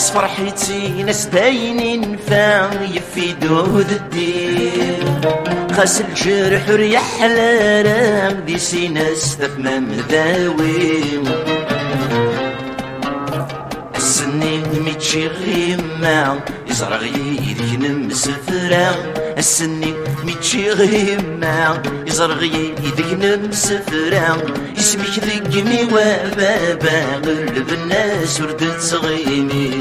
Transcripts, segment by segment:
ناس فرحتي ناس باينين فاي في دود الدين خاس الجرح وريح حلالة دي سي ناس ثمام ذاوي السنين ميتشي غيما يزرع يديك نمسفرا السنين ميتشي غيما يزرع يديك نمسفرا اسمك ذقني وبابا غلب الناس وردت صغيني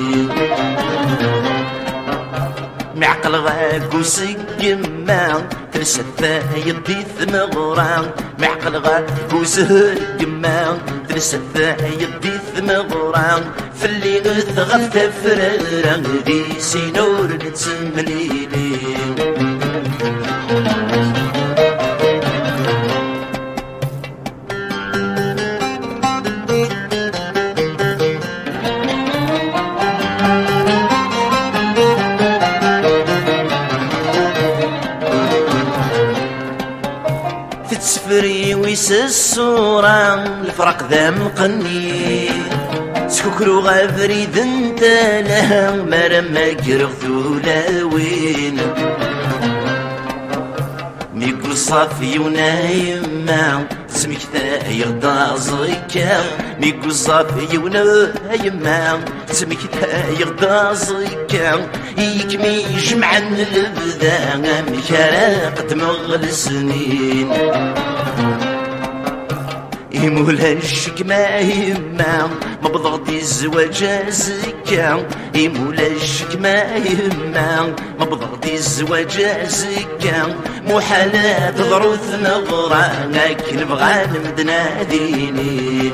معقل غاك وسقما ترسل يدي ثمغران معقل غاك وسقما ترسل يدي ثمغران فاللي غثغف تفرران دي سينور نتسمليلي تسفري ويس الصورة الفرق ذا مقني سكوكرو غافريد انت لها مرمى قرغ ثولاوين ميقو صافي ونايما سمك ذا يغدا زيكا ميقو صافي ونايما سمك ذا يغدا زيكا يكمي جمعا البدا مكارا تمغل سنين يمولاشك ما يما ما بضغطي الزواج زكا يمولاشك ما يما ما بضغطي الزواج زكا محالات ضروث نغرا لكن بغى نمدنا ديني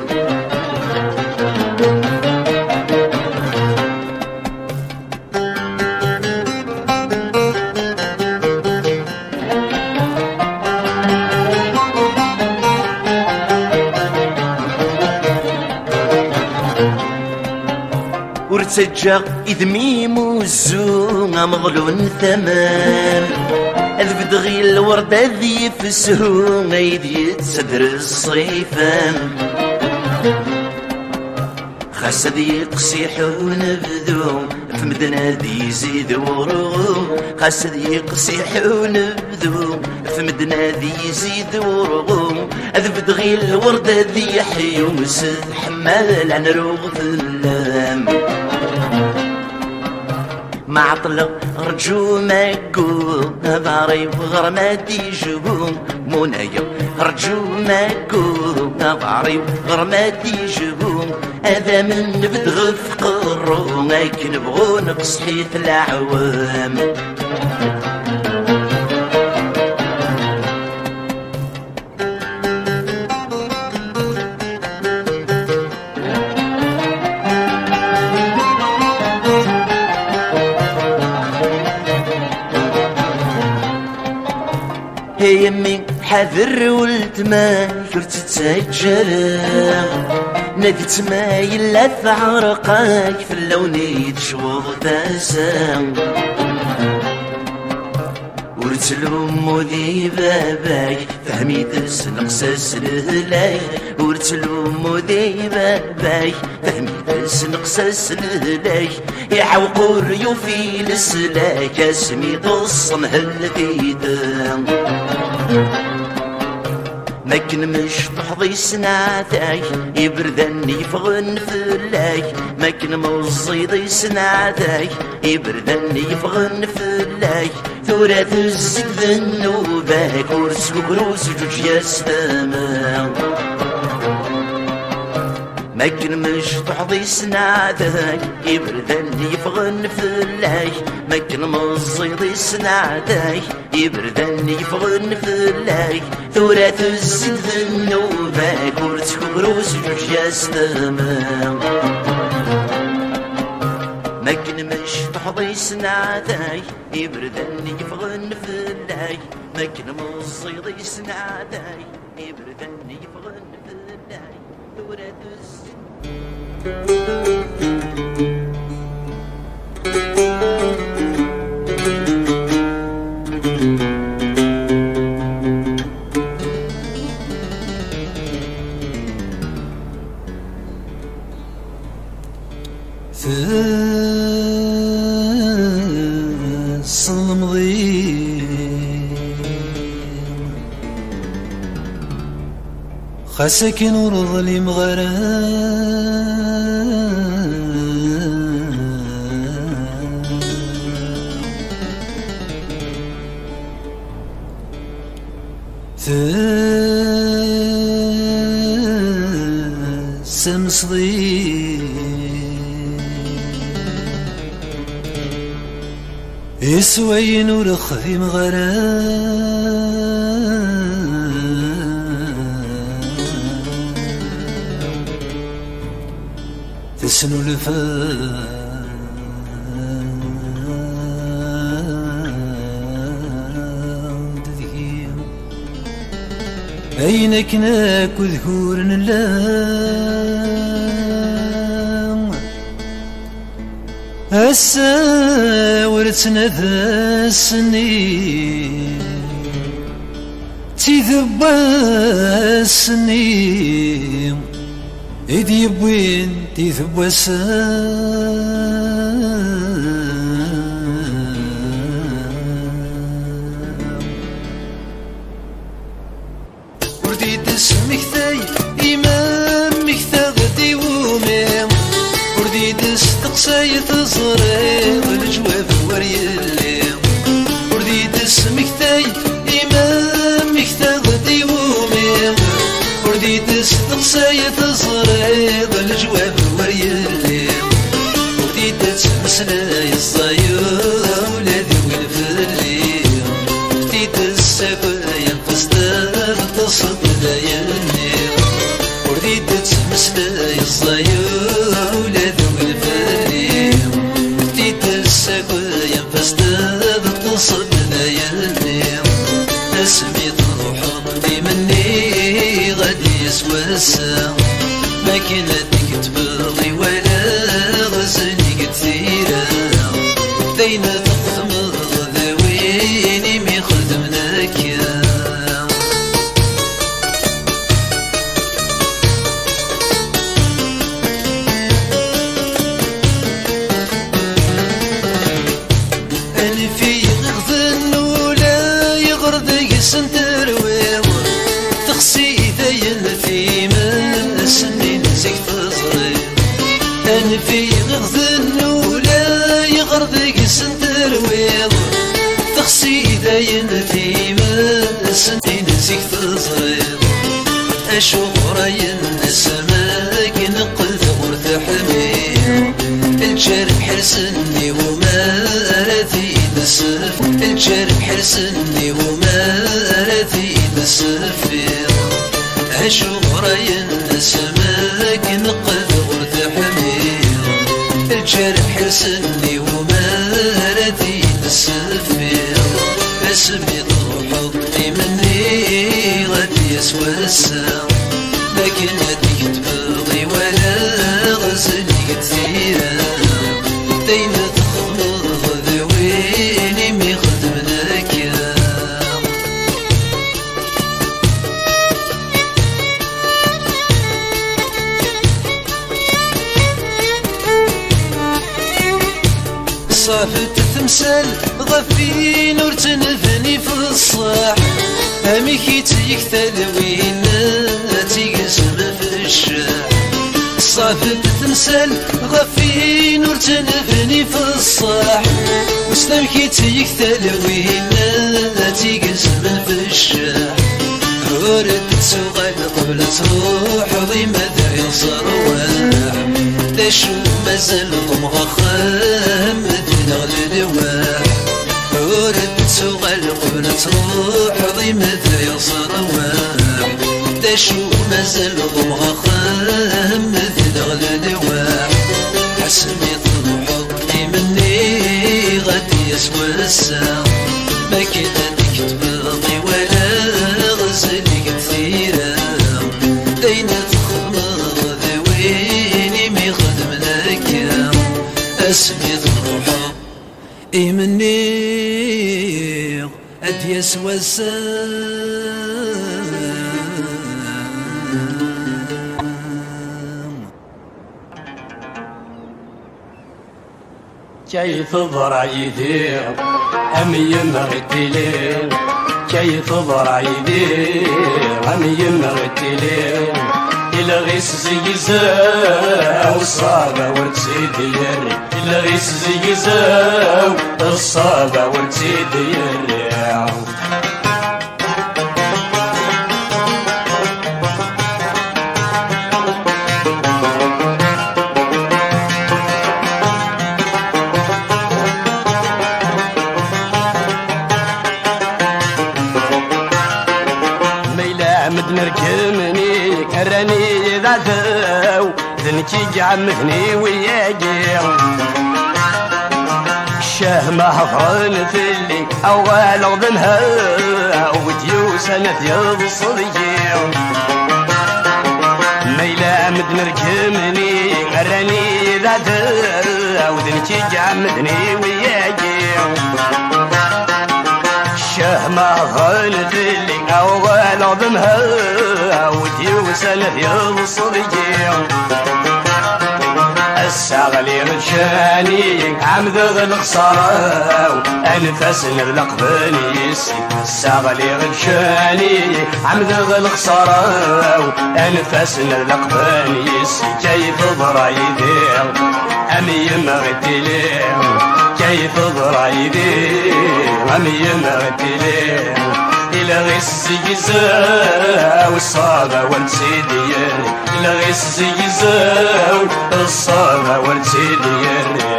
ورتجا إذميم والزوم مظلون ثمام أذب دغي الوردة ذي فسهوم يدي تسدر الصيفان خاصة ذي قصيحون بذو في مدنا ذي يزيد ورغوم خاصة ذي قصيحون بذو في مدنا ذي يزيد ورغوم أذب دغي الوردة ذي حيوم سد حمال عن روغ اللام ما عطلق رجو ما يقول ضاري بغرماتي جبوم منايا رجو ما يقول ضاري بغرماتي جبوم هذا من بدغف قرو لكن بغو نقص حيث العوام يمي حذر والتما كرت تسجل ناديت ما يلا في عرقاك في اللون يتشوض تاسام ورتلوم ودي باباك فهمي تسنقساس لهلاك ورتلوم ودي باباك فهمي تسنقساس لهلاك يعوقوا الريوفي لسلاك اسمي تصن هالكيدان ماكن مش تحظي سناتاك يبردن يفغن فلاك ماكن مزيضي سناتاك يبردن يفغن فلاك ثورة الزيت ذنوباك ورسكوك روس جوج يا سلام ماكن مش تحظي سناتاك يبردن يفغن فلاك ماكن مزيضي سناتاك يبردن يفغن فلاك ثورة الزيت ذنوباك ورسكوك روس جوج يا سلام ماكن مش تحظي سناتاك يبردن يفغن فلاك ماكن مزيضي سناتاك يبردن يفغن فلاك ثورة الزيت في خاسك نور ظليم سمصدي يسوي نور خذيم تسنو الفاد أينك ناك وذكور نلام هسا ورثنا ذا السنين تذبى السنين إذ وين تذبى ورديت اسمك ثاي إمامك ثغدي ومام ورديت استقصاي تزريغ الجواب وري الليل ورديت اسمك ثاي إمامك ثغدي ومام ورديت استقصاي تزريغ الجواب وري الليل ورديت تمسلاي الصياد ولادي والفليل ورديت السقايا فستان تصد ليالي ورديت تمسلاي الصياد ولادي والفليل ورديت السقايا فستان تصد ليالي اسمي روحي مني غادي يسوى الساعة ما كنتك تبغي ولا غزني كثيرة دينا تقدم ذويني مي خدمناك أنا في غضن ولا يغرد سنتر تخسي ذين في من سنين زيك تزري أنا في غضن ولا يغرد سنتر تخسي ذين في من سنين زيك تزري أشوف راين السماك نقذ غرث حمير الجرح حرسني وما رثي نسف الجرح حرسني وما رثي نسفير أشوف راين السماك نقذ غرث حمير الجرح حرسني وما رثي نسفير اسمي روحي مني غادي يسوى الساعة لكن هديك تبغي ولا غزلي كثيرة دايما تخمض ذويني مي خدمناك صافت تمثال غفي نور تنفني في الصاح أميكي تيكتل وين تيقسم في الشاح صافت تمثال غفي نور تنفني في الصاح مسلمكي تيكتل وين تيقسم في الشاح ورد تغال قبل تروح ضيمة ذا صرواح داشو مازال قمغا خامد نغل الواح ورد تغال قبل تروح ضيمة ذا صرواح داشو مازال قمغا خامد نغل الواح حسمي روحي مني غادي يسوى الساعة ما كنتك تبغي ولا غزلي كثيرة داينا تخمض ذويني مي خدمناك اسمي روحي مني قد يسوى كيف ضرع يدير أمي مرتلي كي تضرع يدي غم يمغتلي إلا غيس زيزاو الصابة ورتسيدير إلا غيس زيزاو الصابة ورتسيدير نركمني كراني ذاتو ذنكي عمثني وياجي الشاه ما هضرن في اللي أول غضنها وديوسنة يضصدي ميلا مد نركمني كراني ذاتو ذنكي عمثني وياجي الشاه ما هضرن في اللي أول غضنها وديوسنة يضصدي الساغلي غشاني عمذغ الخسارة أنفاس نغلق بنيسي الساغلي غشاني عمذغ الخسارة أنفاس نغلق بنيسي كيف ضرايدي أمي مغتلي كيف ضرايدي أمي مغتلي إلا غيس زيزاو الصابة والتسيدير إلا غيس زيزاو الصابة والتسيدير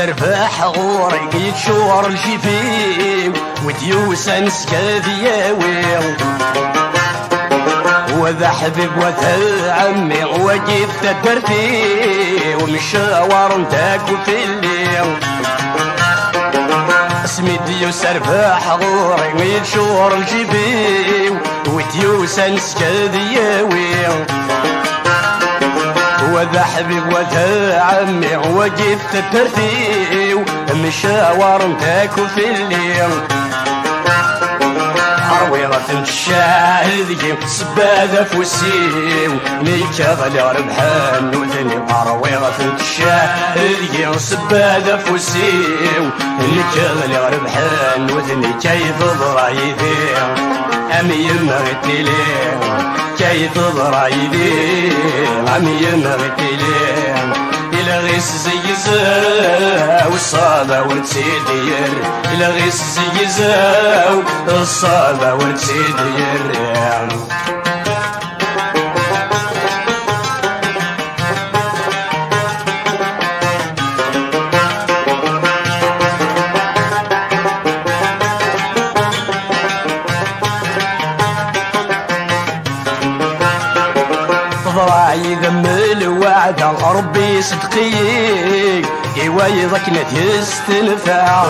سرفاح غوري يتشور الجفيم وديوسا نسكاذياوي وذا حبيب وذا عمي وجيب تدرتي ومشاور نتاكو في الليل اسمي ديو سرفاح غوري يتشور الجفيم وديوسا نسكاذياوي وذا حبيب وذا عمي وجبت الترتيب مشاور نتاكو في الليل عرويضة الشاهد سبادة فوسيو نيكاغلي ربحان وثني عرويضة الشاهد سبادة فوسيو نيكاغلي ربحان وثني كيف ضرايدي أمي مغتلي كيف ضرايدي أمي مغتلي إلا غيس زيزاو الصابة ورتسيدير إلا غيس زيزاو الصابة ورتسيدير ضراعي ذم الوعد ربي صدقي يوايضك نتيستنفع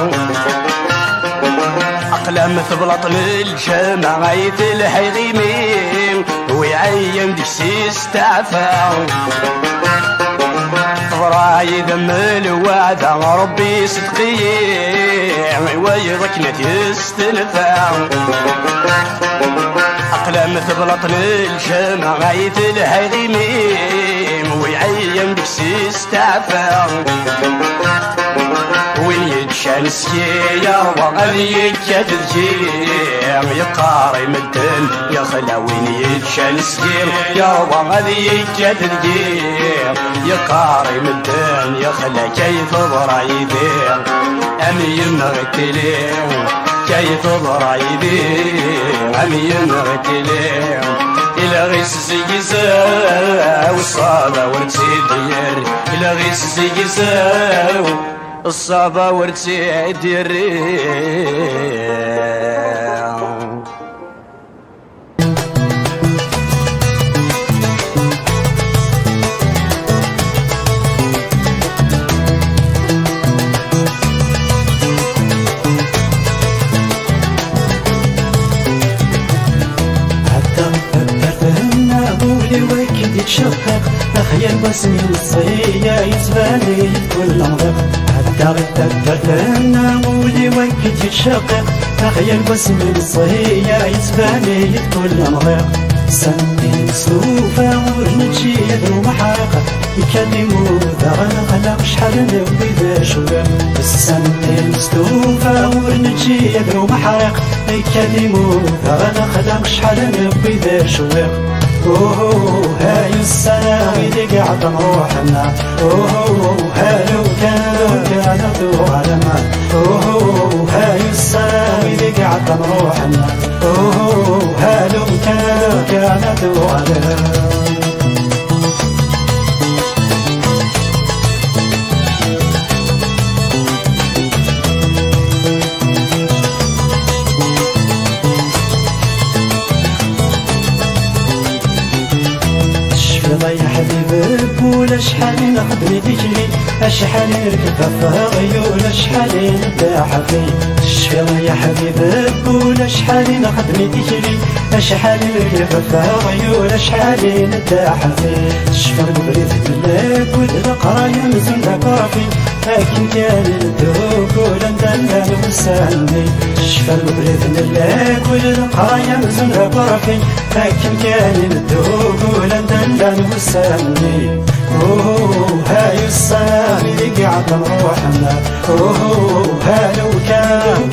أقلام ثبلط للجامع غاية الحيغيمين ويعيم ديك استعفى ضراعي ذم الوعد ربي صدقي يوايضك نتيستنفع أقلام ثبلط للجامع غاية الحيغيمين ويعيم ديك استعفى وين يتشان سكية وغادي يتكاتذجيم يقاري مدن يا خلا وين يتشان سكية وغادي يتكاتذجيم يقاري مدن يا خلا كيف ضرايدي أمي مغتلي كيف ضرايدي أمي مغتلي إلا غيس زيزاو الصابة ورتسيدير إلا غيس زيزاو الصابة ورتسيدير يتشقق تخيل باسمي الصية يتباني كل نظر حتى غدا درتنا ولي وكت يتشقق تخيل باسمي الصية يتباني كل نظر سنين سوفا ورنتشي يدرو محرقة يكلموا ذغن خلق شحال نبي ذا شوق السنين سوفا ورنتشي يدرو محرقة يكلموا ذغن خلق شحال نبي ذا شوق اوه هاي السلام اللي قاعد نروحنا اوه هالو كان ذو علما اوه هاي السلام اللي قاعد نروحنا اوه هالو كان ذو علما يا حبيبك ولا شحال نخدم تجري اشحال نركب في غيول شحال نداح فيه الشفا يا حبيبك ولا شحال نخدم تجري اشحال نركب في غيول شحال نداح فيه الشفا بغيت نلاك والقرايه مزن ذكرفي لكن كان الدوك ولا ندلل وسالني الشفا بغيت نلاك والقرايه مزن ذكرفي لكن كان الدوك ولا ندلل وسالني اوه هاي السلام اللي قاعد نروحنا اوه هالو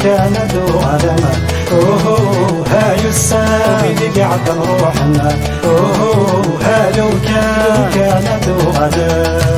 كان ذو علما اوه هاي السلام اللي قاعد نروحنا اوه هالو كان ذو علما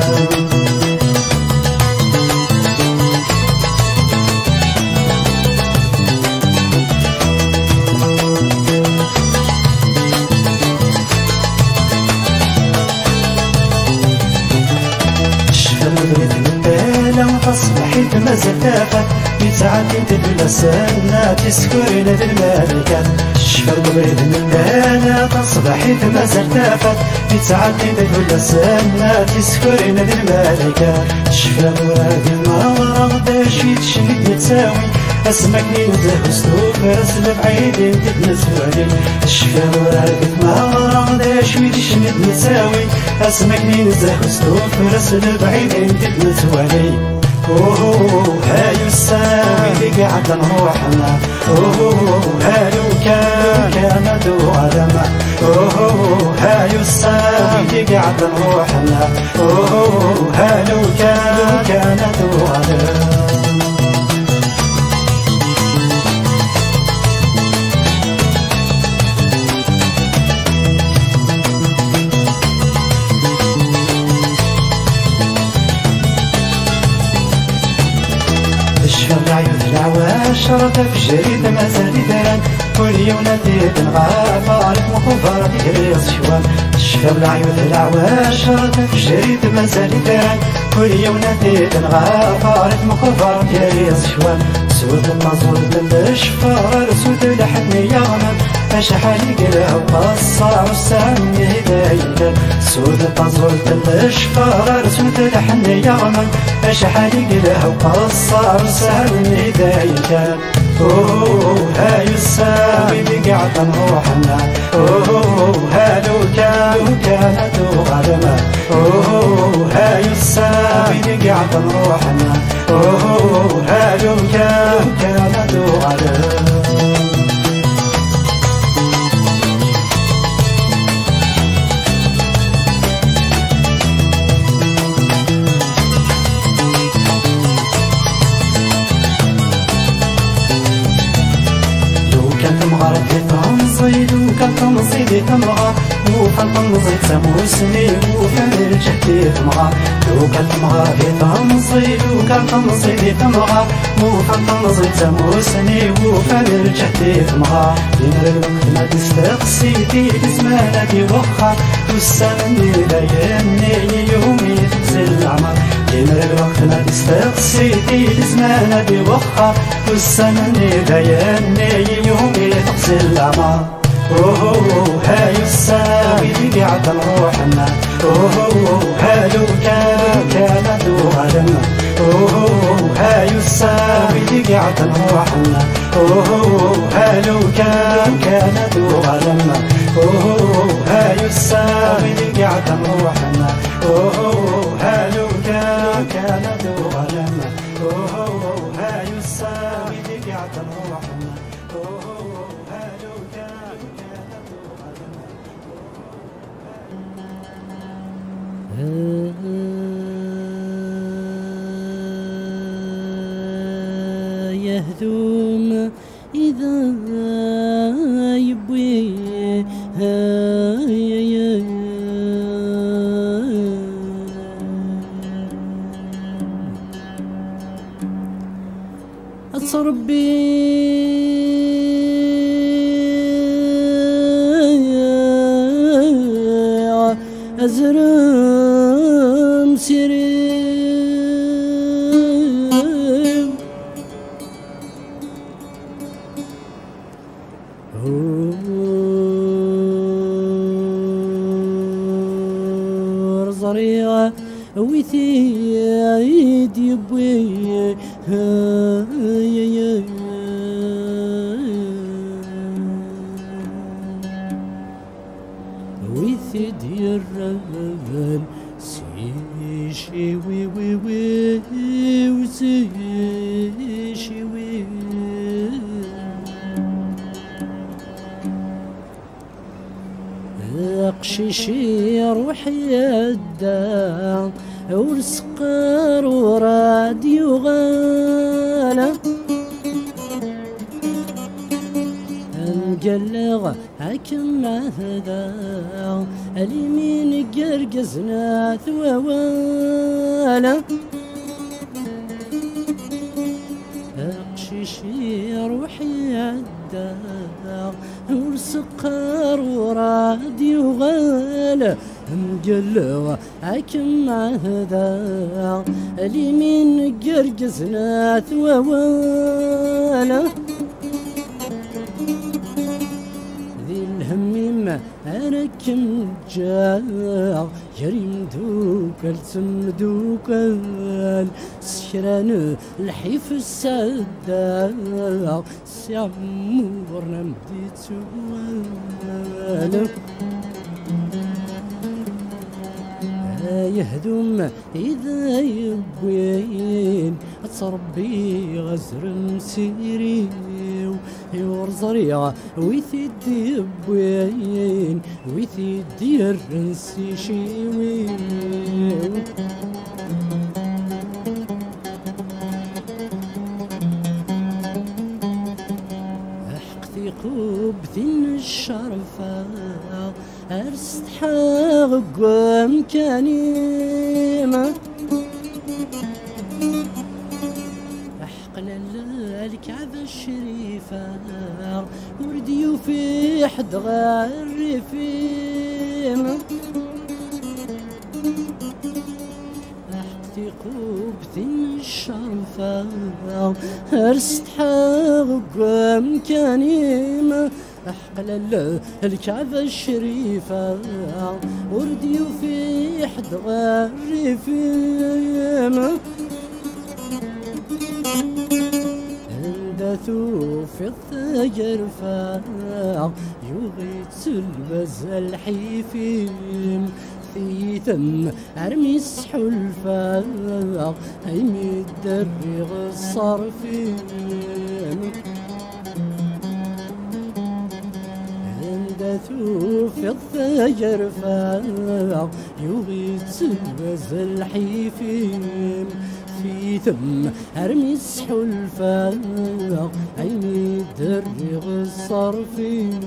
أصبحت مزتافة يتعدد بالسنة تسكرين الملكات الشفا البريد من بانا أصبحت مزتافة يتعدد بالسنة تسكرين الملكات الشفا مراد المغرب داشي تشهد نتساوي اسمكني نزه وستوك رسل بعيد تتنسوالي الشفا مراد المغرب داشي تشهد نتساوي اسمكني نزه وستوك رسل بعيد تتنسوالي اوه هاي السلام اللي قاعد نروحنا اوه هالو كان ذو علما اوه هاي السلام اللي قاعد نروحنا اوه هالو كان ذو علما العيون العواشرة في جريد مازال دران كل يوم ناديد نغار فارق مخبر ديال الشوال الشفا العيون العواشرة في جريد مازال دران كل يوم ناديد نغار فارق مخبر ديال الشوال سود المزور بالشفار سود لحدني يغنم اشحال يقلع وقصع والسام هدايته سود المزور بالشفار سود لحدني يغنم اشحال يقلع وقصع والسام هدايته اوه هاي السام اللي قاعد نروحنا اوه هالو كان ذو علما اوه هاي السام اللي قاعد نروحنا اوه هالو كان ذو علما تنصيد كتنصيد تمغى وفنصيد سموسني وفن رجعتي تمغى لو كتمغى تنصيد كتنصيد تمغى وفنصيد سموسني وفن رجعتي تمغى دين الوقت ما تستقصيتي بزمانة بوخا والسنة ليالي يومي تغسل العمر دين الوقت ما تستقصيتي بزمانة بوخا والسنة ليالي يومي تغسل العمر اوه هاي السلام اللي قاعد نروحنا اوه هالو كان ذو علما اوه هاي السلام اللي قاعد نروحنا اوه هالو كان ذو علما اوه هاي السلام اللي قاعد نروحنا هالو كان دوغلم هايو الساوي اللي قاعد نروحنا هالو كان دوغلم يهدوم إذا يبوي أتصربي أزرم سيري زريعة وثيد يبوي وثيد يرغل سيشي وي وي وي وسيشي وي قشيشي روحي يدا ورسقر وراديو غالا نقلغ حكم هذا اليمين قرقزنا ثوالا قشيشي روحي يدا ورسقر وراديو غالا مقلغ حكم هذا اليمين قرقزنا ثوالا ذي الهميم أركم جاء يريم دوكال تمدوكال سكران الحيف السادة سيعمورنا مديتو يهدم إذا يبوين تربي غزر مسيري يورزريع ويثيد يبوين ويثيد يرنسي شيوي أحقتي قبثين الشرفة أرست حاغ كانيمة أحقل الكعبة الشريفة وردي في حد غير فيمة أحقتي قبثين الشرفة أرست حاغ كانيمة أحقل الكعبة الشريفة وردي في حد غير فيمة اندثو في الثجر يغيت البز الحيفيم في ثم أرمي السحلفة هيمي الدرب الصرفيم في الثجر يغيت البز الحيفيم في ثم أرمي السحلفة عيني درغ الصرفين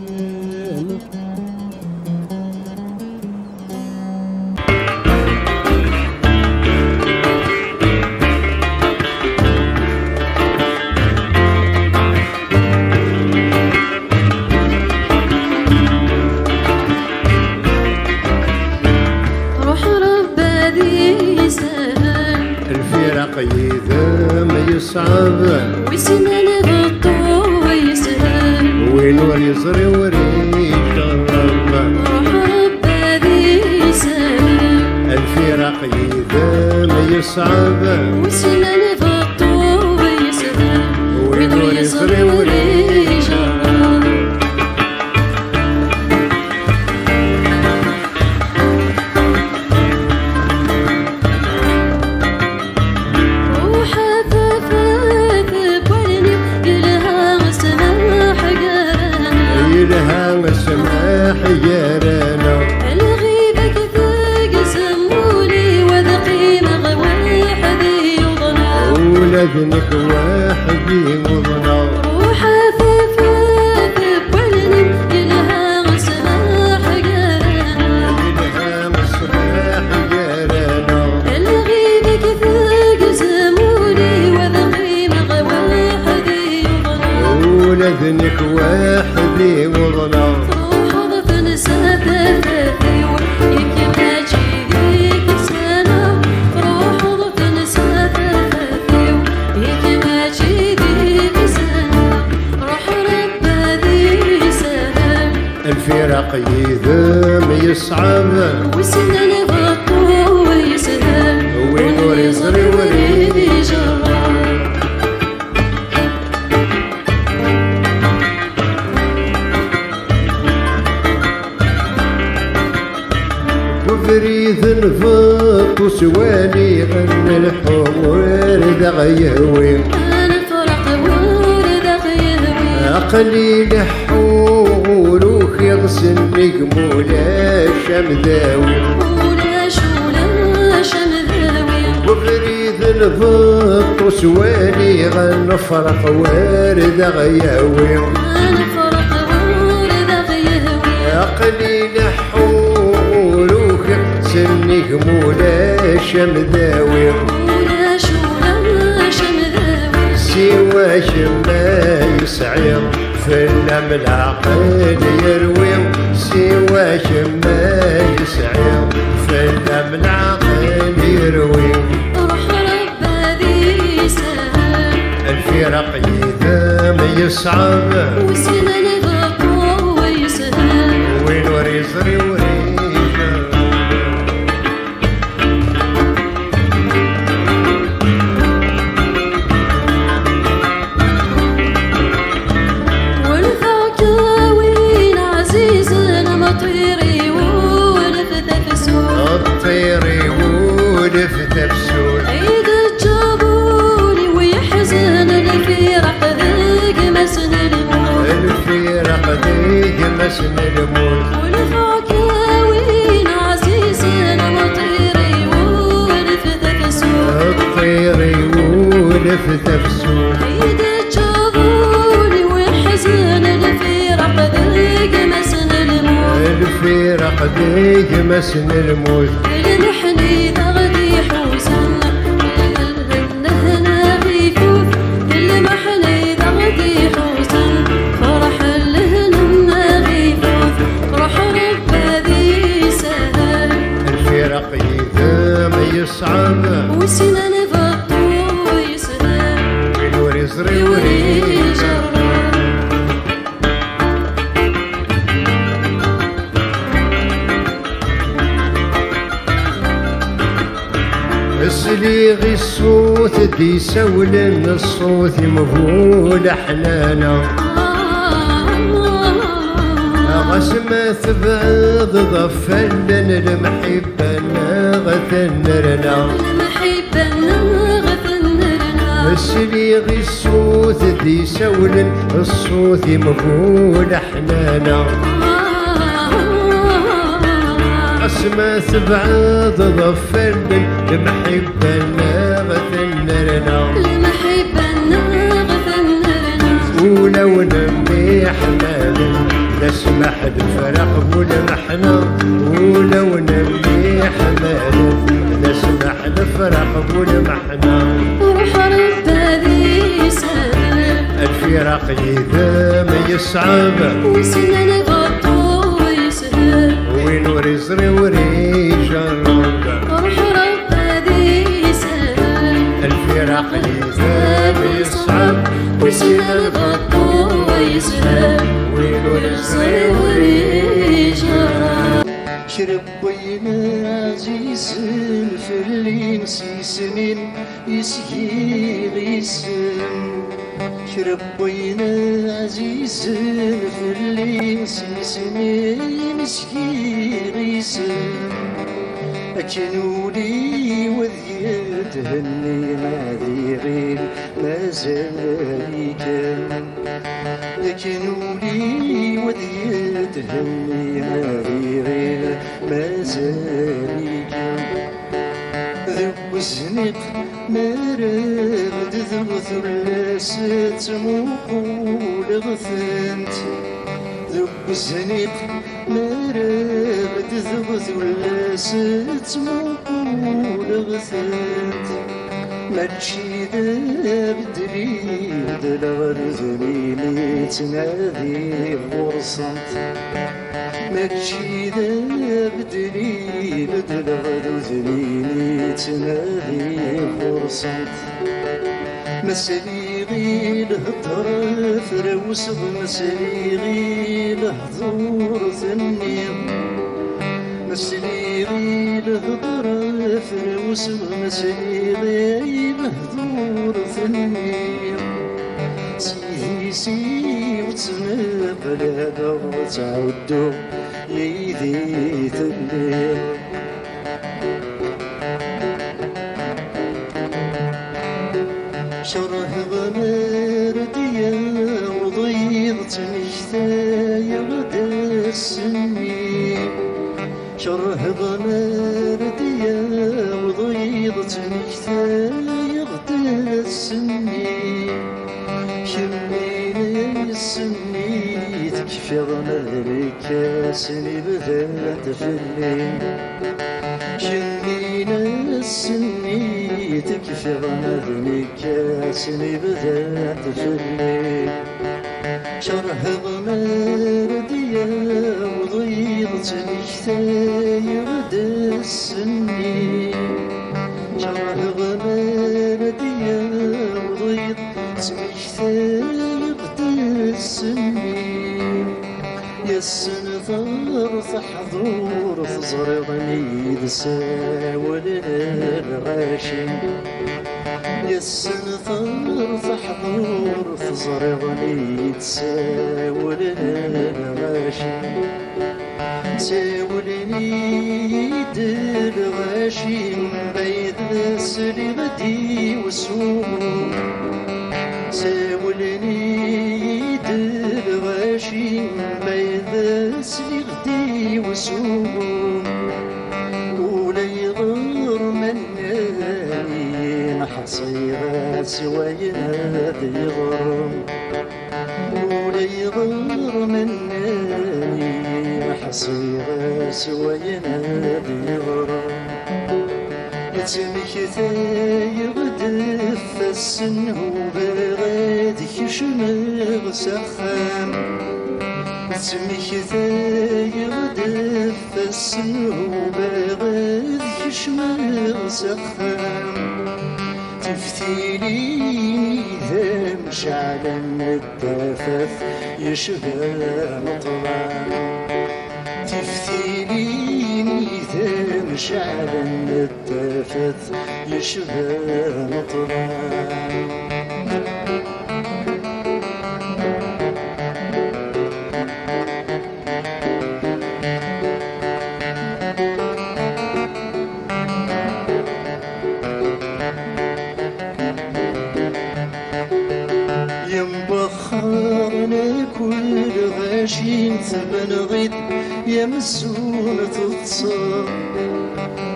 يصعب ويسنان غطو ويسهل وين وريزري وريش الرب روح ربي يسهل الفراق يذا ما يصعب ويسنان غطو ويسهل وين وريزري وريش الرب ولدنك وحدي مضنا روحها ثفاث بولني يلها مصباح قرانا يلها مصباح قرانا الغيب كثاق زمولي وذغيم غواحدي يضنا ولدنك وحدي مضنا روح ضفن ساتثاثي يكما جيديك سنة روح ضفن ساتثاثي يكما جيديك سنة روح رب ذي سنة الفراق يذم يصعب وسنن بطو ويسهل ونور يزري وريد يجرب وفريد نفط وسواني غن الحور دغيهوي أنا فرق ورد غيهوي قليل حول وخيغسل نجمولا شمذاوي ولاش مذاوي وفريد نفط وسواني غن فرق ورد غيهوي أنا فرق ورد غيهوي قليل حول وخيغسل نجمولا شمذاوي ولاش مذاوي سوى شما يسعير في العقل يروي سوى شما يسعير في العقل يروي روح رب ذي سهل الفراق إذا ما يصعب وسنن بطو ويسهل ونور يزري وريجا والفاكهوين عزيزنا مطيري ونفتفسون الطيري ولفت بسول عيد الجابوني ويحزن الفراق ذيق مسن الموت الفراق ديك مسن الموت والفاكهوين عزيزنا مطيري ونفتفسون الطيري ولفت بسول عيد الجابوني ويحزن الفراق ذيق مسن الموت الفراق ديك مسن الموت المحني تغدي حوسنا الهنا غيفوف المحني تغدي حوسنا فرح الهنا غيفوف روح رب ذي سهل الفراق إذا ما يصعب وسنن بطو ويسهل ونور يزري يوري وريجا جرب السليغ الصوت دي سولن الصوت مفهول حنانا غسمة تبعض ضفلن المحبة غتنرنا المحبة غفنرنا السليغ الصوت دي سولن الصوت مفهول حنانا أسمى تبعض ضفلن المحبة غتنرنا المحبة غفنرنا ولو نمي حمال نسمح الفرح ولمحنا ولو نمي حمال نسمح الفرح ولمحنا روح رب ذي سهل الفراق إذا ما يصعب وسنن بطو ويسهل ونور يزري وريجا روح رب ذي سهل الفراق إذا ما يصعب وسنن بطو ويسهل ونور يزري وريجا شرب بين عزيز في اللي نسي سنين يسقي غيسن شرب بين عزيز في اللي نسي سنين يسقي غيسن أجنولي وذي تهني ما ذي غير ما زال كان أجنولي وذي تهني ما ذي غير ما زال كان ذو الزنق مرغد ذو ثلاث تموقول غثنت ذو الزنيق مرغد ذو ثلاث تموقول غثنت ماشي بدري دلغ زميلي تنادي فرصنت ماشي بدري دلغ زميلي تنادي فرصنت مسلي غير هضر فروس مسلي غير هضور ثنيم مسلي غير هضر فروس مسلي غير هضور ثنيم سيدي وتنقل هذا وتعودو يدي ثنيم شره غمر ديا وضيضت نشتايا غدا السنين شره غمر ديا وضيضت نشتايا غدا السنين شمينا السنين تكفي غمرك سني بدات فلين شمينا السنين تكفي غمرك سني بدات فلين شره غمر ديا وضيضت نشتايا غدا السنين شره غمر ديا وضيضت نشتايا غدا السنين يا السنفر حضور تزرغني دساول الغاشي يا السنفر حضور تزرغني دساول الغاشي ساولني الغاشي من بيد سري غدي وسوم ساولني الغاشي من بيد سري غدي وسوم ولا يغر مناني محصيرة سوايا يغرم ولا يغر مناني محصيرة سوايا يغرم يتمك يغدف السن وبغاد يشمغ سخام يتمك يغدف السن وبغاد يشمغ سخام تفتيني ذا مشعل الدفاف يشبه مطران تفتيني ذا مشعل الدفاف يشبه مطران ينبخرنا كل غاشين ثمن غيد يمسون تتصاب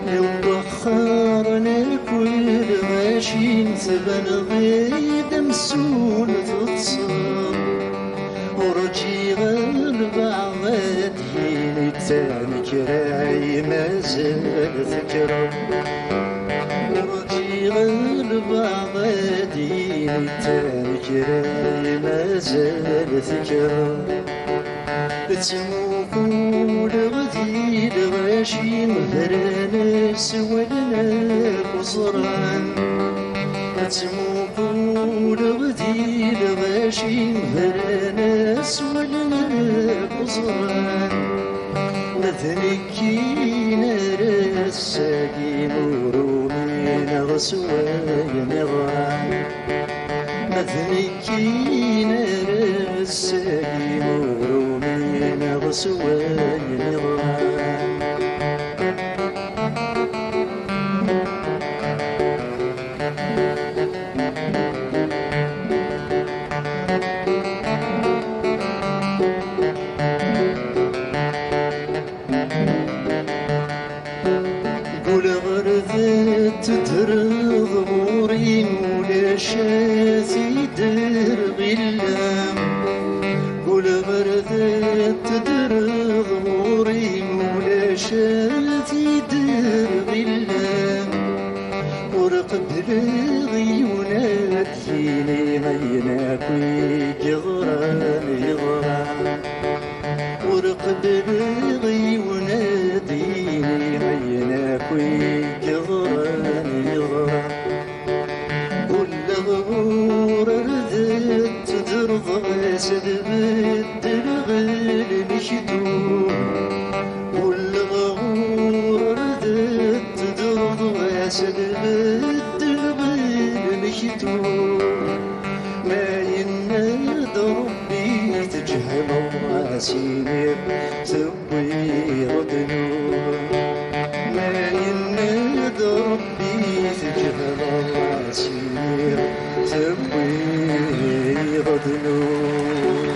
ينبخرنا كل غاشين ثمن غيد يمسون تتصاب ورجي البعض هيني تاني كراي ما زال ذكرى ورجي البعض هيني تاني كراي ما زال ذكرى تموقول غدي الغاشي مهرانا سولنا قصران تموقول غدي الغاشي مهرانا سولنا قصران نثنكينا رساقي مرومين غسواي نغران نثنكينا رساقي مرومين غسواي نغران قول غرذت تدرض غي وناديني عيناك ويكغراني غرا كل غور ردت ترضى سدبت الغل مشتوم كل غور ردت ترضى سدبت الغل مشتوم ما يناد ربي تجهل راسي تبويض ذنوب ما يناد ربي تجهل راسي تبويض ذنوب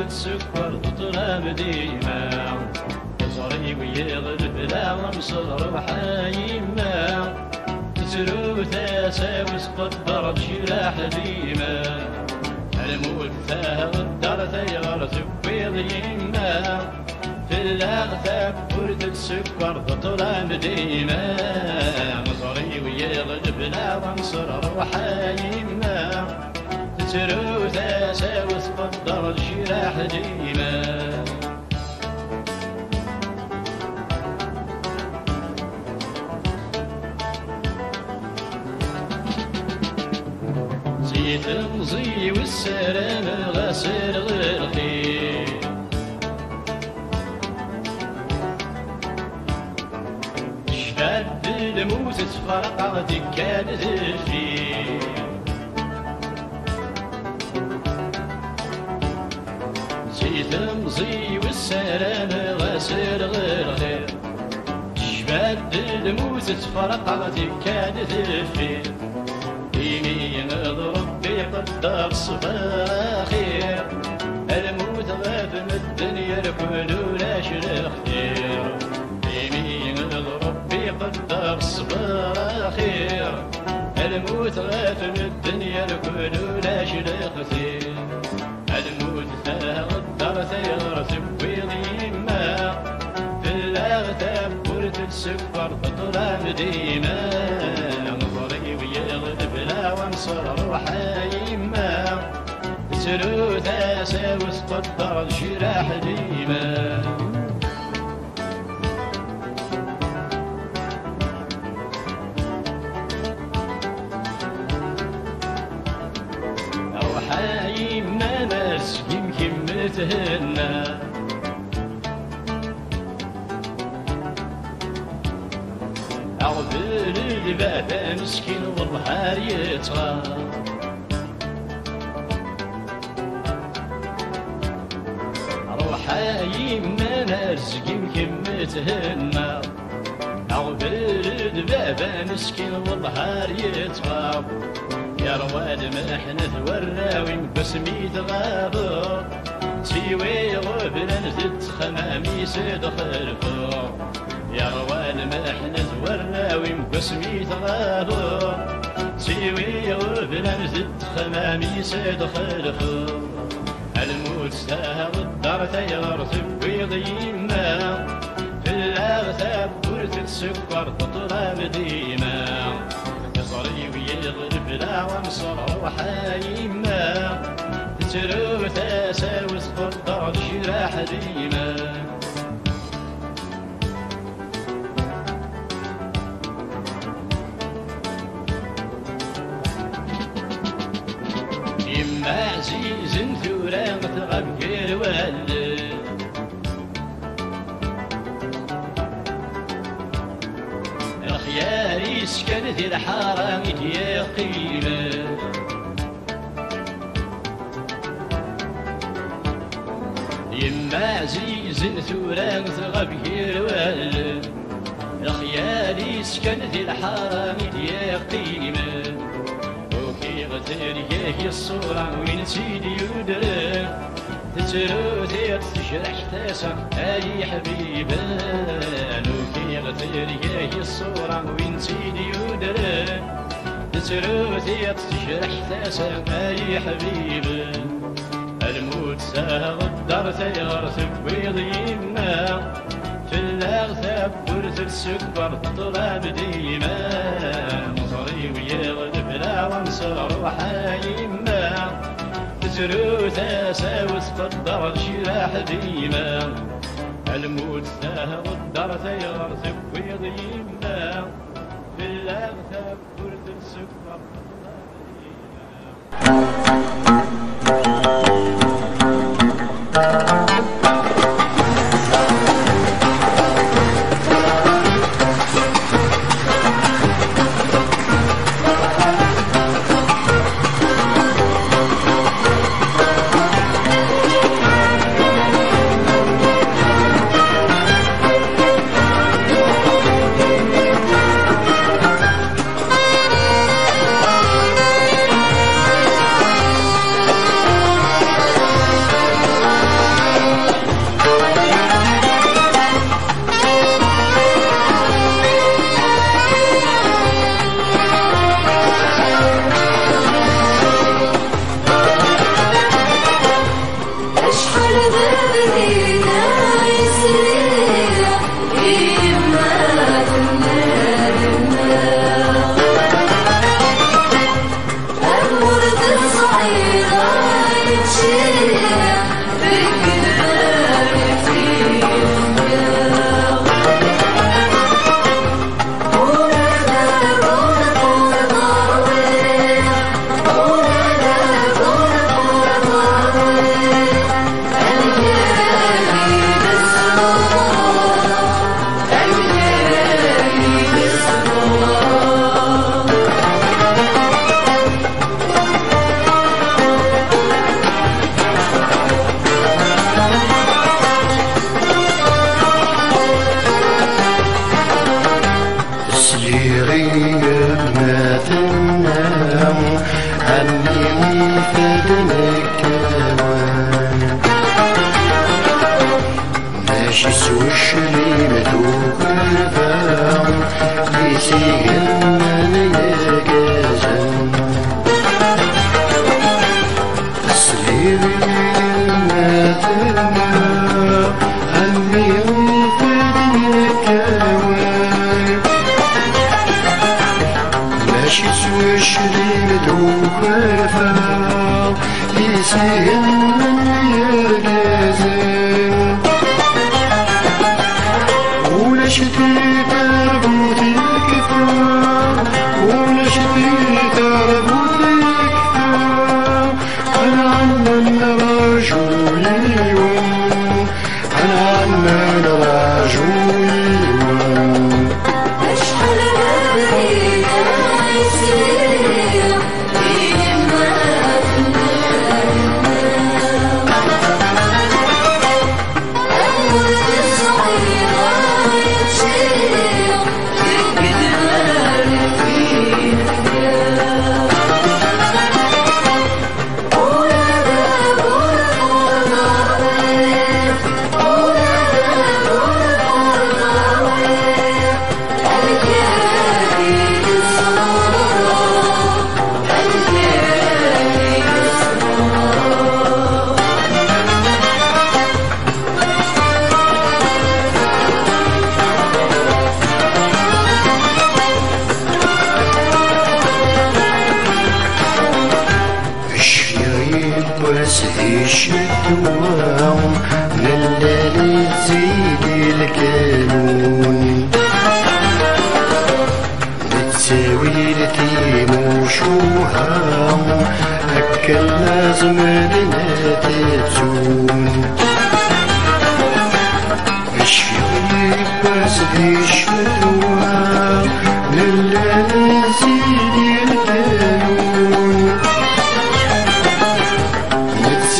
السكر تطلب ديما يصري ويغلب لا ومصر وحايما تسلو تساوس قدر بشلاح ديما الموت الدار ثيغر تبيض يما في الأغتاب برد السكر تطلب ديما يصري ويغلب لا ومصر وحايما تسلو تساوس قدر الجراح ديما زيت المزي والسلام غسل الخير شفاد الموت تفرقع دكان الفيل زيت المزي والسلام غسل الخير شفاد الموت تفرقع دكان الفيل يمين ربي قدر صباخير الموت غاب من الدنيا الكل ولا شرخير يمين ربي قدر صباخير الموت غاب من الدنيا الكل ولا شرخير الموت قدر ثير تبويض يما في الأغتاب برد السكر تطلع ديما نظري ويغلب لا وانصر وحايما تسلو تساوس قدر الجراح ديما أو حايما ناس يمكن متهنى عقبال الباب مسكين والظهر يطغى روحا يما نرزق يمكن متهنى عقبال الباب مسكين والظهر يطغى يا رواد محنة وراوي بسمي تغابر سيوي غبنا نزد خمامي سيدخل فوق يا روان محنة وراوي بسمي تغابر سيوي غبنا نزد خمامي سيدخل فوق الموت ساهر الدار تيغر تبويض يما في الأغتاب برد السكر تطلب ديما يصري ويغلب لا ومصر وحايما تسلو تساوس قدر الجراح ديما يما عزيز ثورا متغبر والد الخيار يسكن في الحرام يا قيمة يما عزيز ثوران غبير والد الخيالي سكن ذي الحرام يا قيمة وكي غتر هي الصورة وين سيدي يدرك تترو ذي تشرح تاسع اي حبيبة وكي غتر هي الصورة وين سيدي يدرك تترو ذي تشرح تاسع اي حبيبة الموت غدر ثيغرث بويض يما في الأغثاب ورث السكبر طلاب ديما مصري ويغلب لا وانصر روحا يما تزرو تساوس قدر شراح ديما الموت غدر ثيغرث بويض يما في الأغثاب ورث السكبر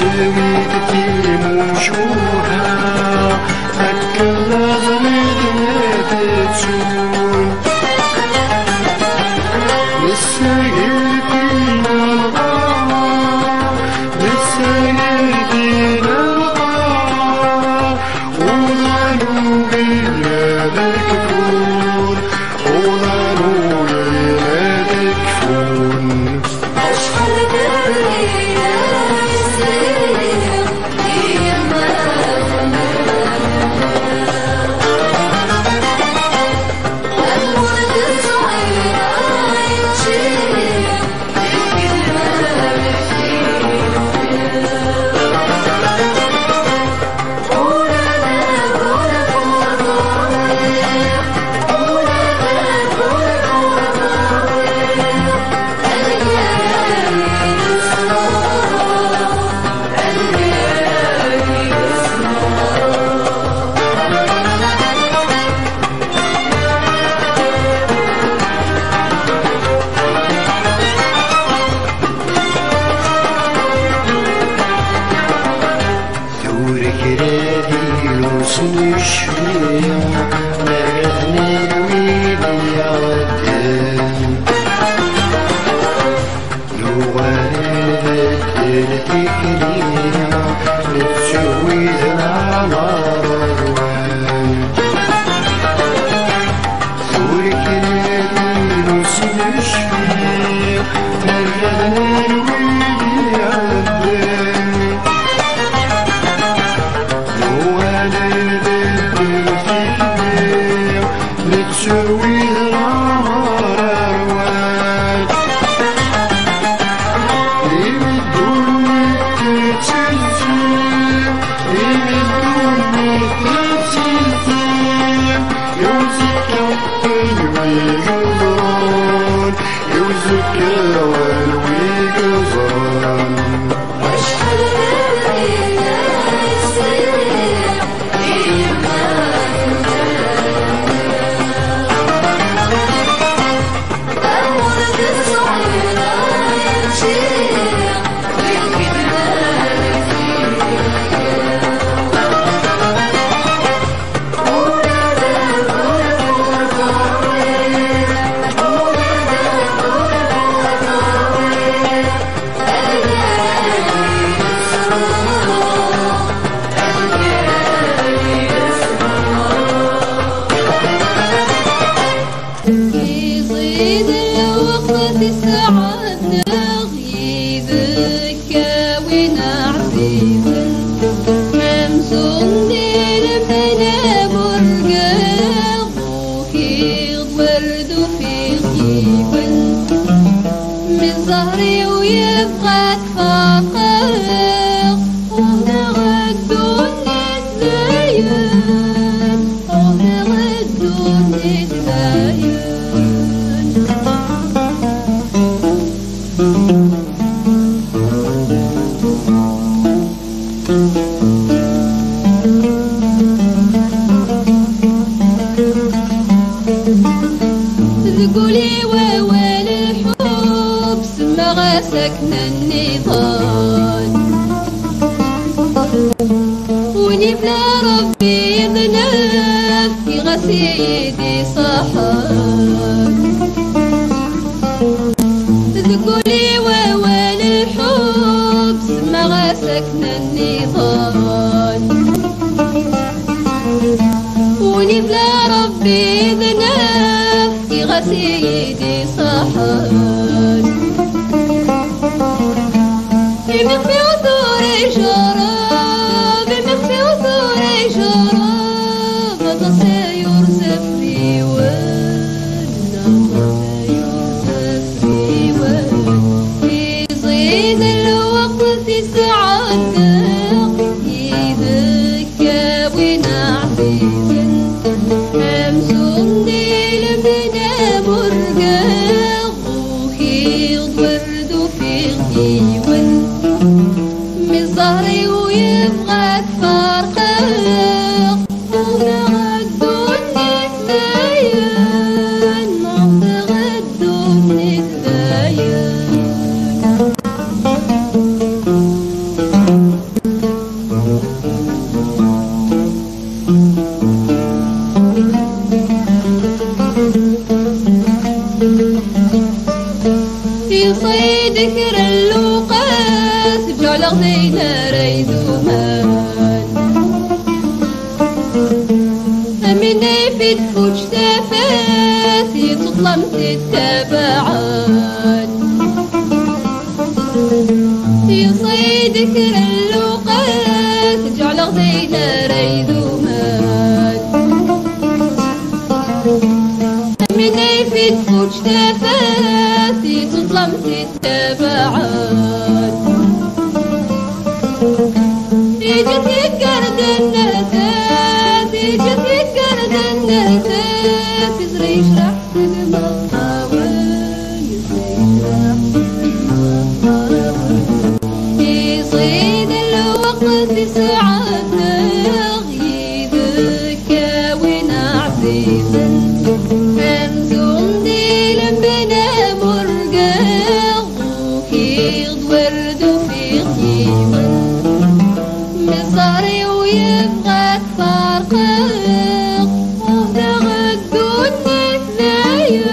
سويت في مشوها وضعوا بلاد الكفور وضعوا بلاد الكفور أشحال برية يسير الورد الصغير يمشي في تفوج تفاتي تظلم تتبعات يصيدك اللوقات جعل غدينا ريدومات مني في تفوج تفاتي تظلم تتبعات يجت يقرد النتات يجت يقرد النتات يزري يشرح المطاول يصيد الوقت ساعات يذكى ونعزيز انزون ديلم بنا مرقاق وكيض ورد وفي خيمة مصاري ويبغاك فارقاق وتغدون نتلاين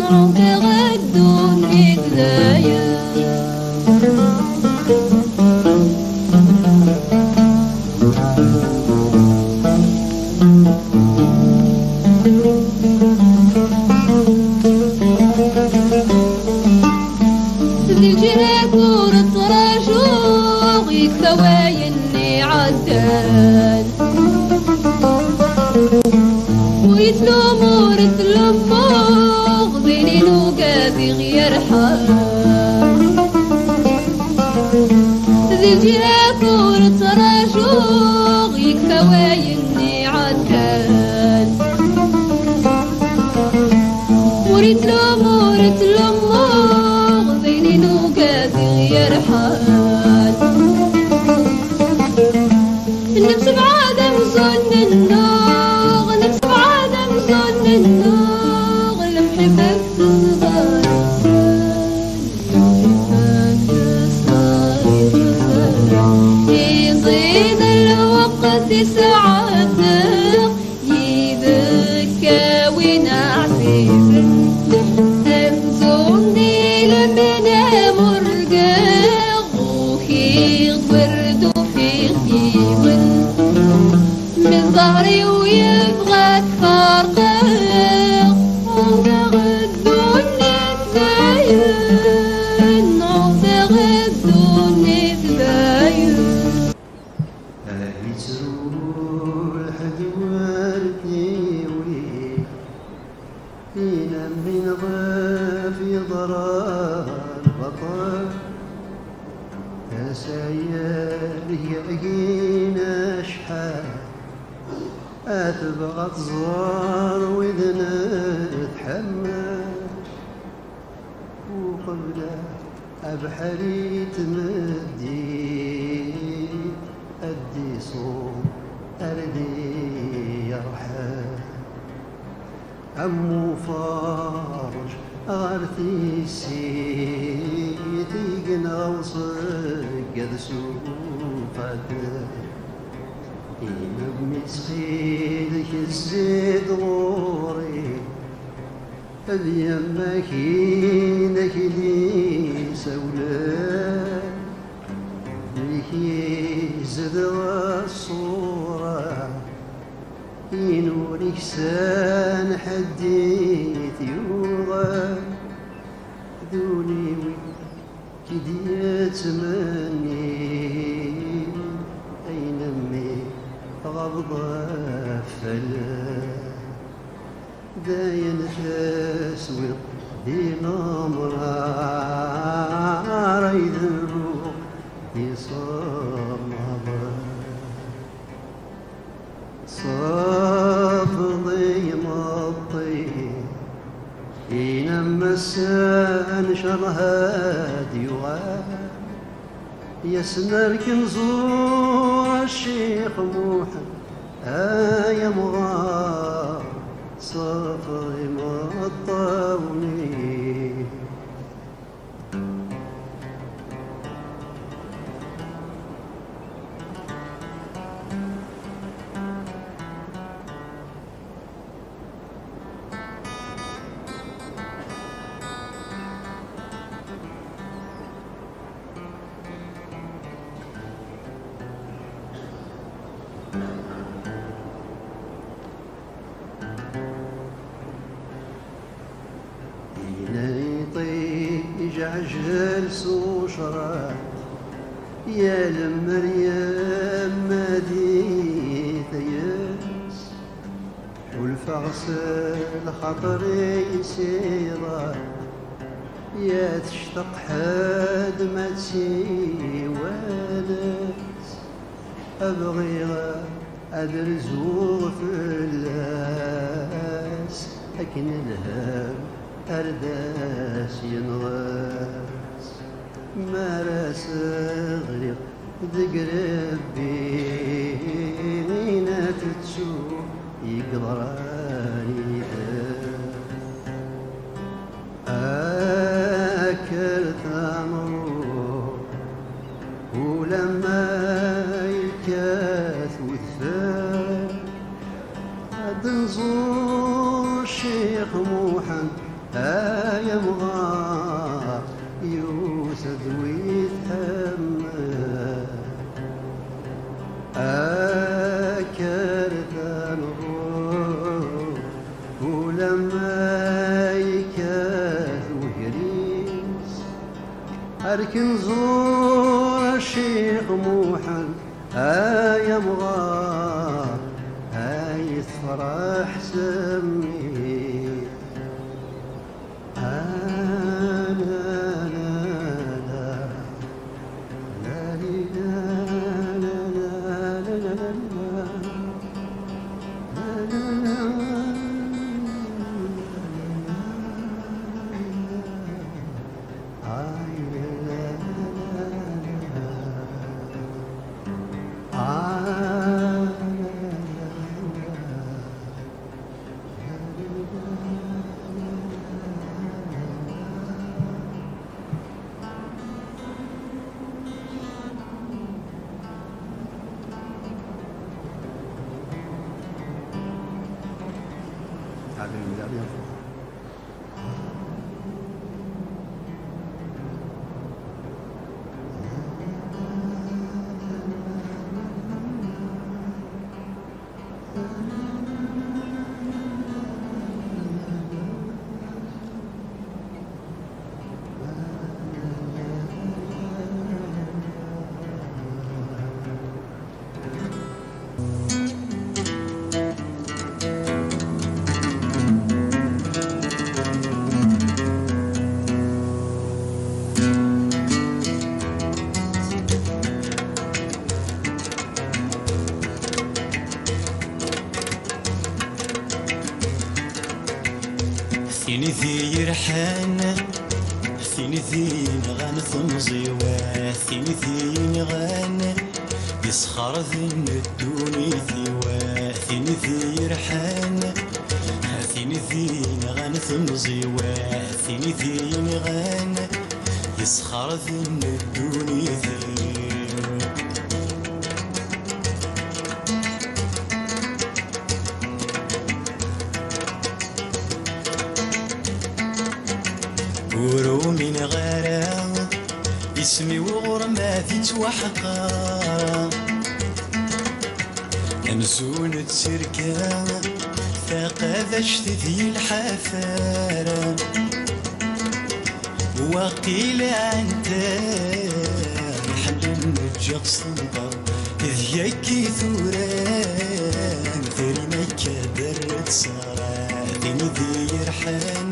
وتغدون نتلاين ذي الجهات ورد رجوع يكتوايني عدان ويتلوموا رتلموغ بيني نوقابي غير حال ذي الجهات ورد رجوع يكتوايني عدان وريتلوموا رتلموغ بيني نوقابي غير حال النفس بعادة مزون النوغ النفس بعادة مزون النوغ المحبك تصغر يصيد الوقت ساعاتك يذكى ونعزيز همزون ديل بنا مرقاق وكيض ورد وفي خيمة من ظهري ويبغاك فارقاق وتغدون نتباين وتغدون نتباين يتسول حد والدي وي ينام من غافي ضرار بطل يا سيال يعقينا شحال أتبغى تزار وإذن تحمل وقبله أبحري تمدي أدي صوم أردي يرحل عمو فارج غارتي سيتي قناوصك قد سوفاتك ينبني تخيلك الزيد غوري اليمك ينك لي سولاك لكي زدغ الصورة ينورك سان حديث يوضا دوني كدي يتمني أين أمي غضبة فلا داين تسوق دي نمرة رايد الروح يصمد صافضي مطي ينما السان شرها ديوان يسمر كنزور الشيخ موحد يا مغار صافي مطوني عجل سوشرة يا المريم مديت ياس والفغسل خاطري سيرة يا تشتق حد ما تسيوالس أبغي أدرزو في اللاس لكن الهم أرداس ينغاس ما راس غريق ذقرب بينا تتسو يقدراني أكلت عمرو ولما يكاث وثال عاد نزور الشيخ موحد يبغى يوسد ويتحمل أكلت عمرو ولما يكاث وهريس أركن زور الشيخ موحد يبغى يفرح سمي لا لا لا لا لا لا لا ثيني ذي يرحان ثيني ذي نغان ثمزيوا ثيني ذي نغان يسخر ذن الدوني ثيوا ثيني ذي يرحان ثيني ذي نغان ثمزيوا ثيني ذي نغان يسخر ذن الدوني ثيوا ورو من غرام اسمي وغرماتي توحقا أمزونة سركا ثاقا شتذي الحفارة وقيل أنت محل النجاق صنبر إذ يكي ثوران ثري مكة درت سارة ذيني ذي يرحان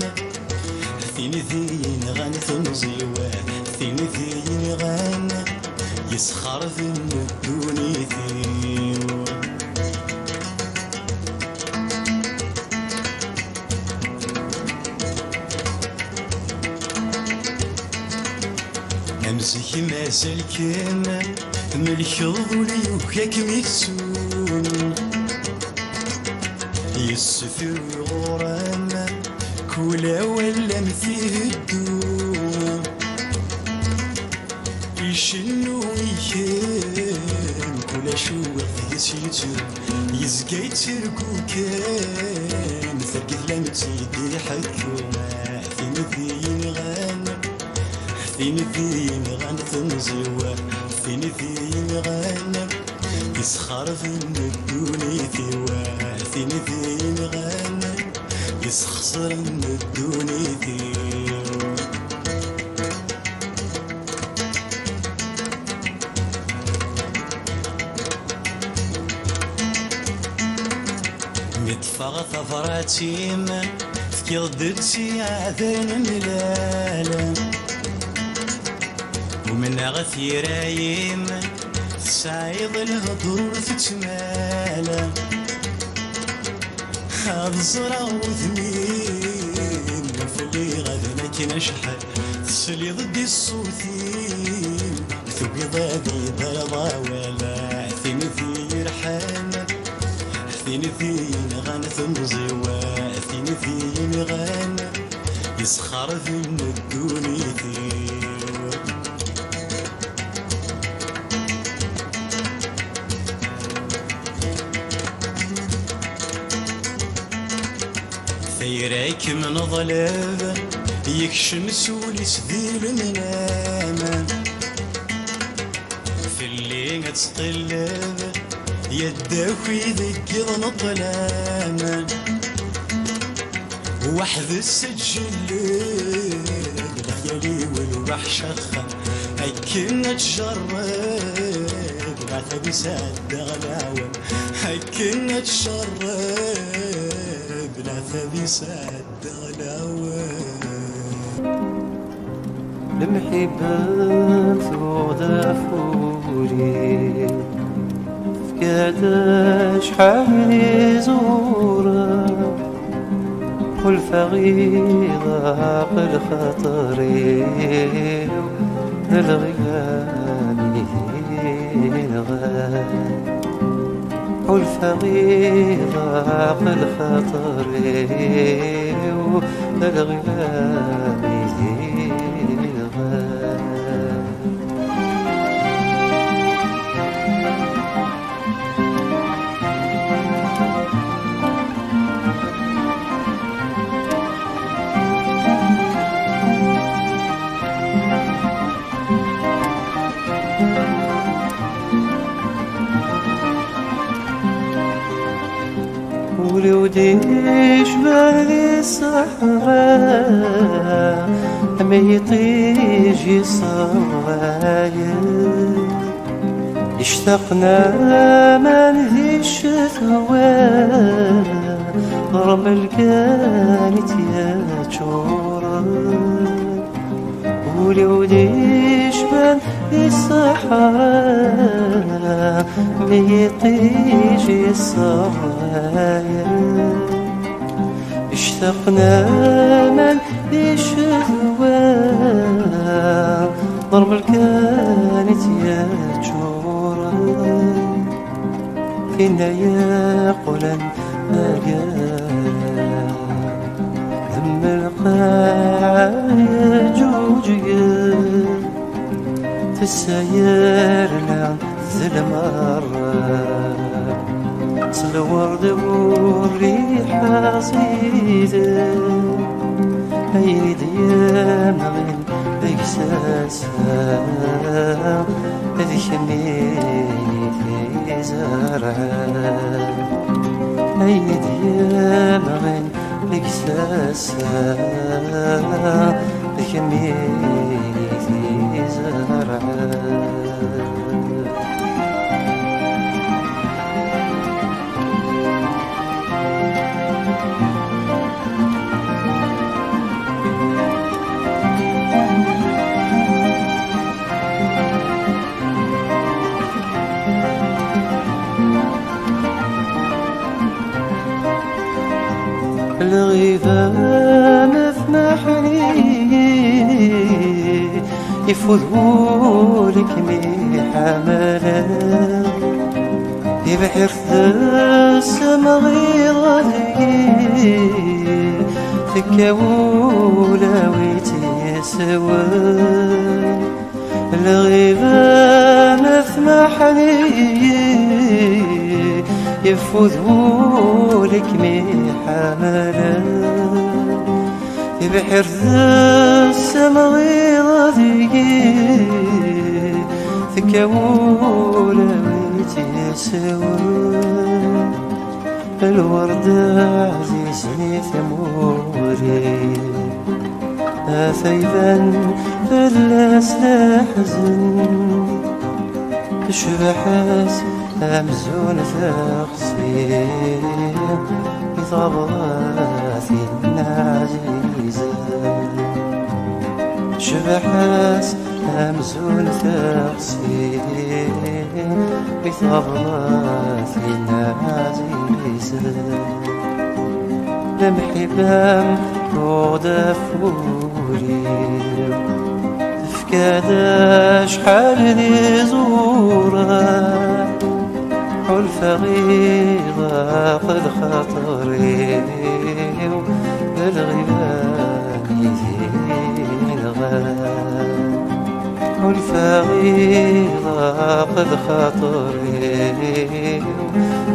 ثيني ذي نغان ثمزيوا ثيني ذي نغان يسخر ذن الدوني ثيو أمسك ما سلكن ملك الظلي وكاك ميسون يسفر غرام كولا ولا فيه الدوم يشنو يكان كولا شوق يسيتر يزقى يتركو كان ثقف لم تيدي حكومة ثيني ذي نغان ثيني ذي نغان ثمزيوا ثيني ذي نغان يسخر ذن الدوني ثيوا ثيني ذي نغان يسخسر من الدوني ثيو متفغ ثفراتيم فكي ضدتي عذان ملالا ومن غثي رايم تسعيض الهضر تتمالا هاد زرع وذمين فلي غادنا كي نشحال تسلي ضدي الصوتين ثوبي ضادي ضربا ولا ثين في رحان ثين غانا ثمزيوا ثين غانا يسخر ذن الدونيتي ثيريك من ظلاب يكشم سوليس ذي المنام في اللي تقلب يداوي ذكر الظلام وحد السجل الخيالي والوحش خا هيكنا تجرب لا بيساد غلاوة هيكنا تجرب لا بيساد غلاوة المحبة تغدفوري فكاد شحال يزورا والفغيضة بالخطري الغياني الغالي والفغيضة بالخطري الغياني ولوديش بالي الصحراء ما يطيج يصوايا اشتقنا ما نهيش ثواه رمل كانت يا جورا ولوديش بالي الصحراء ما يطيج يصوايا اشتقنا من يشهوى ضرب الكانت يا جورا فينا يا قلن ذم القاع يا جوجيا تساير لعن ذي المرة الورد والريحة زيدة عيد يا مغين بإحساسها هذيك ميني في زرعها عيد يا مغين بإحساسها هذيك ميني في زرعها الغيبة مفمحني يفوذولك مي حملا يبحر السما غيظهي فكاولا ويتيسوى الغيبة مفمحني يفوذولك مي حملا يبحر السما غيظهي فكاولا ويتيسوى الورد عزيزني ثموري ثيبا فلاس لحزن شبحاس أمزون ثقصي بطبغاتي العزيزة شبحاس أمزون تغسي بطبغاتي العزيزة لمحبام ودفوري تفكاد شحال ذي زورا حلف غيظة قد خطري بالغبان يزين الغاب حلف غيظة قد خطري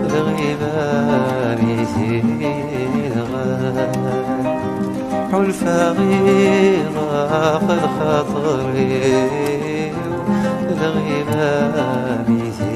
بالغبان يزين الغاب حلف غيظة قد خطري بالغبان يزين